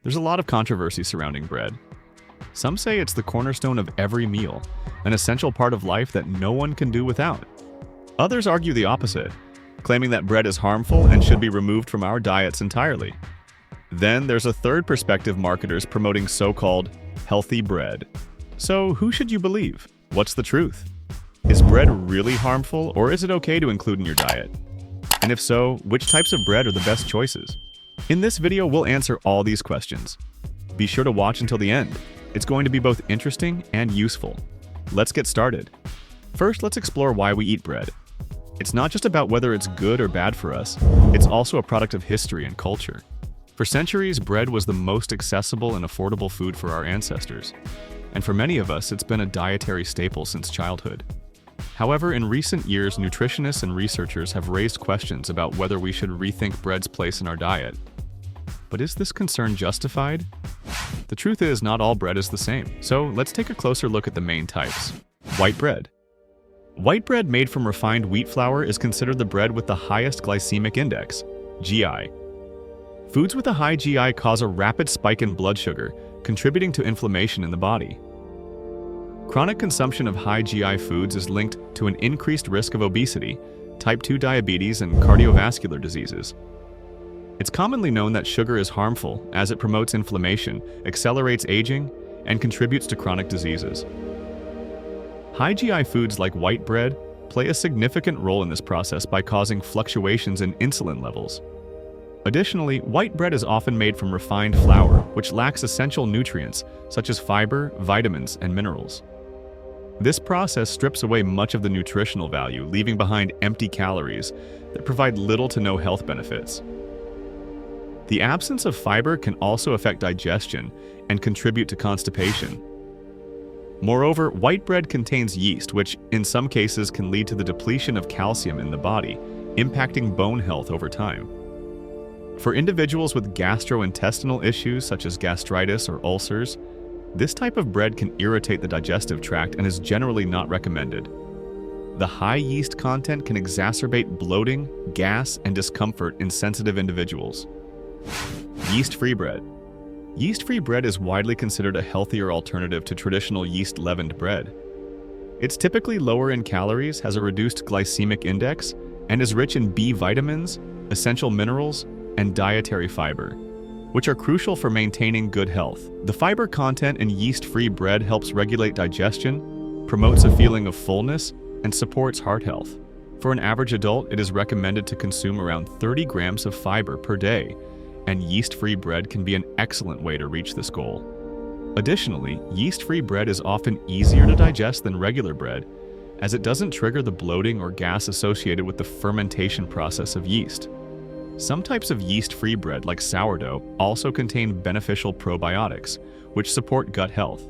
There's a lot of controversy surrounding bread. Some say it's the cornerstone of every meal, an essential part of life that no one can do without. Others argue the opposite, claiming that bread is harmful and should be removed from our diets entirely. Then there's a third perspective, marketers promoting so-called healthy bread. So who should you believe? What's the truth? Is bread really harmful, or is it okay to include in your diet? And if so, which types of bread are the best choices? In this video, we'll answer all these questions. Be sure to watch until the end. It's going to be both interesting and useful. Let's get started. First, let's explore why we eat bread. It's not just about whether it's good or bad for us, it's also a product of history and culture. For centuries, bread was the most accessible and affordable food for our ancestors. And for many of us, it's been a dietary staple since childhood. However, in recent years, nutritionists and researchers have raised questions about whether we should rethink bread's place in our diet. But is this concern justified? The truth is, not all bread is the same. So let's take a closer look at the main types. White bread. White bread made from refined wheat flour is considered the bread with the highest glycemic index, GI. Foods with a high GI cause a rapid spike in blood sugar, contributing to inflammation in the body. Chronic consumption of high GI foods is linked to an increased risk of obesity, type 2 diabetes, and cardiovascular diseases. It's commonly known that sugar is harmful as it promotes inflammation, accelerates aging, and contributes to chronic diseases. High GI foods like white bread play a significant role in this process by causing fluctuations in insulin levels. Additionally, white bread is often made from refined flour, which lacks essential nutrients such as fiber, vitamins, and minerals. This process strips away much of the nutritional value, leaving behind empty calories that provide little to no health benefits. The absence of fiber can also affect digestion and contribute to constipation. Moreover, white bread contains yeast, which in some cases can lead to the depletion of calcium in the body, impacting bone health over time. For individuals with gastrointestinal issues such as gastritis or ulcers, this type of bread can irritate the digestive tract and is generally not recommended. The high yeast content can exacerbate bloating, gas, and discomfort in sensitive individuals. Yeast-free bread. Yeast-free bread is widely considered a healthier alternative to traditional yeast-leavened bread. It's typically lower in calories, has a reduced glycemic index, and is rich in B vitamins, essential minerals, and dietary fiber, which are crucial for maintaining good health. The fiber content in yeast-free bread helps regulate digestion, promotes a feeling of fullness, and supports heart health. For an average adult, it is recommended to consume around 30 grams of fiber per day, and yeast-free bread can be an excellent way to reach this goal. Additionally, yeast-free bread is often easier to digest than regular bread, as it doesn't trigger the bloating or gas associated with the fermentation process of yeast. Some types of yeast-free bread, like sourdough, also contain beneficial probiotics, which support gut health.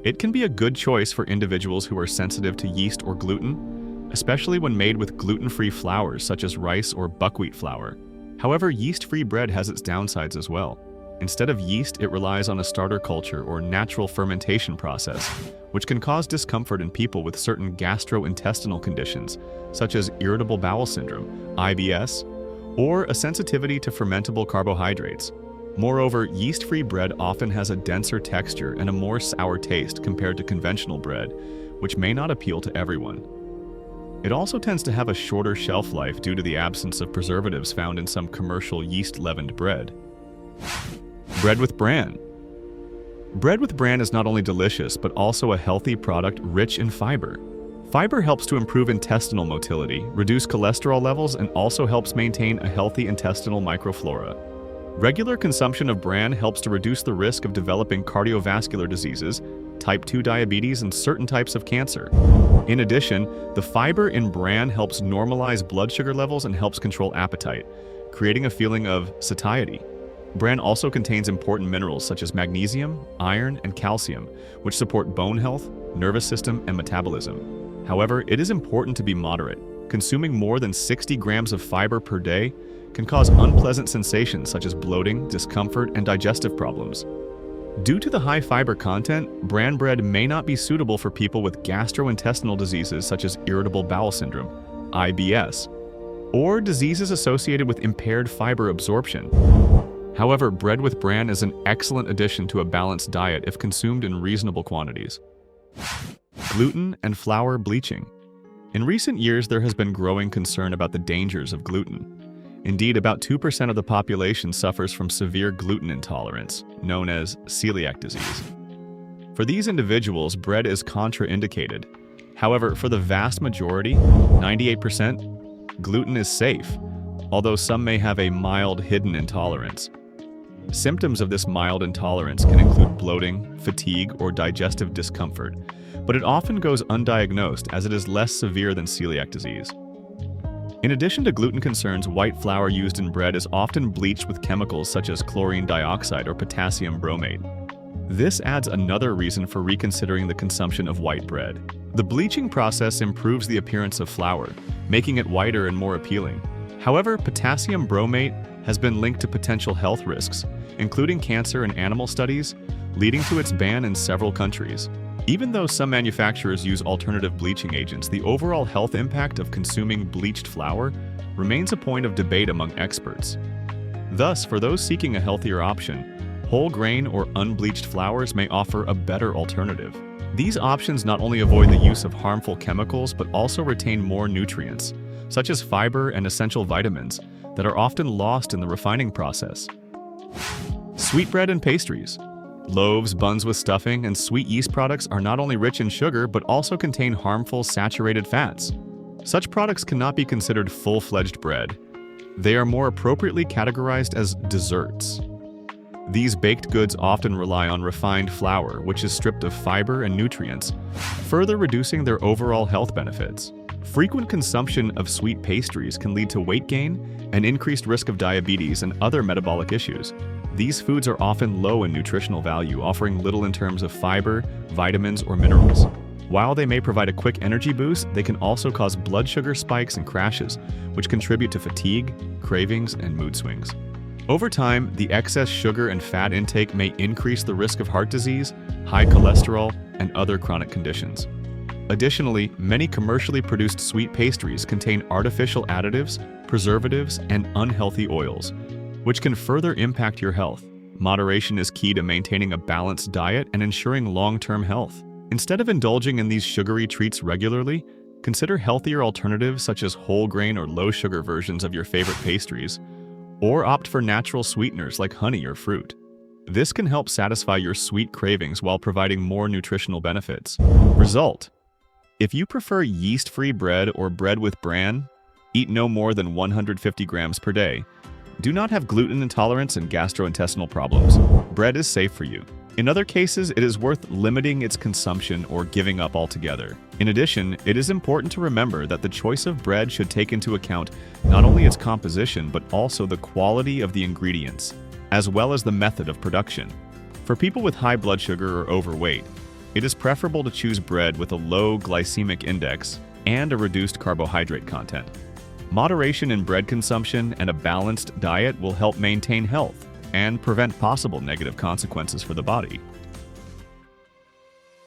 It can be a good choice for individuals who are sensitive to yeast or gluten, especially when made with gluten-free flours such as rice or buckwheat flour. However, yeast-free bread has its downsides as well. Instead of yeast, it relies on a starter culture or natural fermentation process, which can cause discomfort in people with certain gastrointestinal conditions, such as irritable bowel syndrome, IBS, or a sensitivity to fermentable carbohydrates. Moreover, yeast-free bread often has a denser texture and a more sour taste compared to conventional bread, which may not appeal to everyone. It also tends to have a shorter shelf life due to the absence of preservatives found in some commercial yeast-leavened bread. Bread with bran. Bread with bran is not only delicious, but also a healthy product rich in fiber. Fiber helps to improve intestinal motility, reduce cholesterol levels, and also helps maintain a healthy intestinal microflora. Regular consumption of bran helps to reduce the risk of developing cardiovascular diseases, type 2 diabetes, and certain types of cancer. In addition, the fiber in bran helps normalize blood sugar levels and helps control appetite, creating a feeling of satiety. Bran also contains important minerals such as magnesium, iron, and calcium, which support bone health, nervous system, and metabolism. However, it is important to be moderate. Consuming more than 60 grams of fiber per day can cause unpleasant sensations such as bloating, discomfort, and digestive problems. Due to the high fiber content, bran bread may not be suitable for people with gastrointestinal diseases such as irritable bowel syndrome, IBS, or diseases associated with impaired fiber absorption. However, bread with bran is an excellent addition to a balanced diet if consumed in reasonable quantities. Gluten and flour bleaching. In recent years, there has been growing concern about the dangers of gluten. Indeed, about 2% of the population suffers from severe gluten intolerance, known as celiac disease. For these individuals, bread is contraindicated. However, for the vast majority, 98%, gluten is safe, although some may have a mild hidden intolerance. Symptoms of this mild intolerance can include bloating, fatigue, or digestive discomfort, but it often goes undiagnosed as it is less severe than celiac disease. In addition to gluten concerns, white flour used in bread is often bleached with chemicals such as chlorine dioxide or potassium bromate. This adds another reason for reconsidering the consumption of white bread. The bleaching process improves the appearance of flour, making it whiter and more appealing. However, potassium bromate has been linked to potential health risks, including cancer in animal studies, leading to its ban in several countries. Even though some manufacturers use alternative bleaching agents, the overall health impact of consuming bleached flour remains a point of debate among experts. Thus, for those seeking a healthier option, whole grain or unbleached flours may offer a better alternative. These options not only avoid the use of harmful chemicals, but also retain more nutrients, such as fiber and essential vitamins, that are often lost in the refining process. Sweetbread and pastries. Loaves, buns with stuffing, and sweet yeast products are not only rich in sugar, but also contain harmful saturated fats. Such products cannot be considered full-fledged bread. They are more appropriately categorized as desserts. These baked goods often rely on refined flour, which is stripped of fiber and nutrients, further reducing their overall health benefits. Frequent consumption of sweet pastries can lead to weight gain and increased risk of diabetes and other metabolic issues. These foods are often low in nutritional value, offering little in terms of fiber, vitamins, or minerals. While they may provide a quick energy boost, they can also cause blood sugar spikes and crashes, which contribute to fatigue, cravings, and mood swings. Over time, the excess sugar and fat intake may increase the risk of heart disease, high cholesterol, and other chronic conditions. Additionally, many commercially produced sweet pastries contain artificial additives, preservatives, and unhealthy oils, which can further impact your health. Moderation is key to maintaining a balanced diet and ensuring long-term health. Instead of indulging in these sugary treats regularly, consider healthier alternatives such as whole grain or low-sugar versions of your favorite pastries, or opt for natural sweeteners like honey or fruit. This can help satisfy your sweet cravings while providing more nutritional benefits. Result: if you prefer yeast-free bread or bread with bran, eat no more than 150 grams per day. Do not have gluten intolerance and gastrointestinal problems. Bread is safe for you. In other cases, it is worth limiting its consumption or giving up altogether. In addition, it is important to remember that the choice of bread should take into account not only its composition, but also the quality of the ingredients, as well as the method of production. For people with high blood sugar or overweight, it is preferable to choose bread with a low glycemic index and a reduced carbohydrate content. Moderation in bread consumption and a balanced diet will help maintain health and prevent possible negative consequences for the body.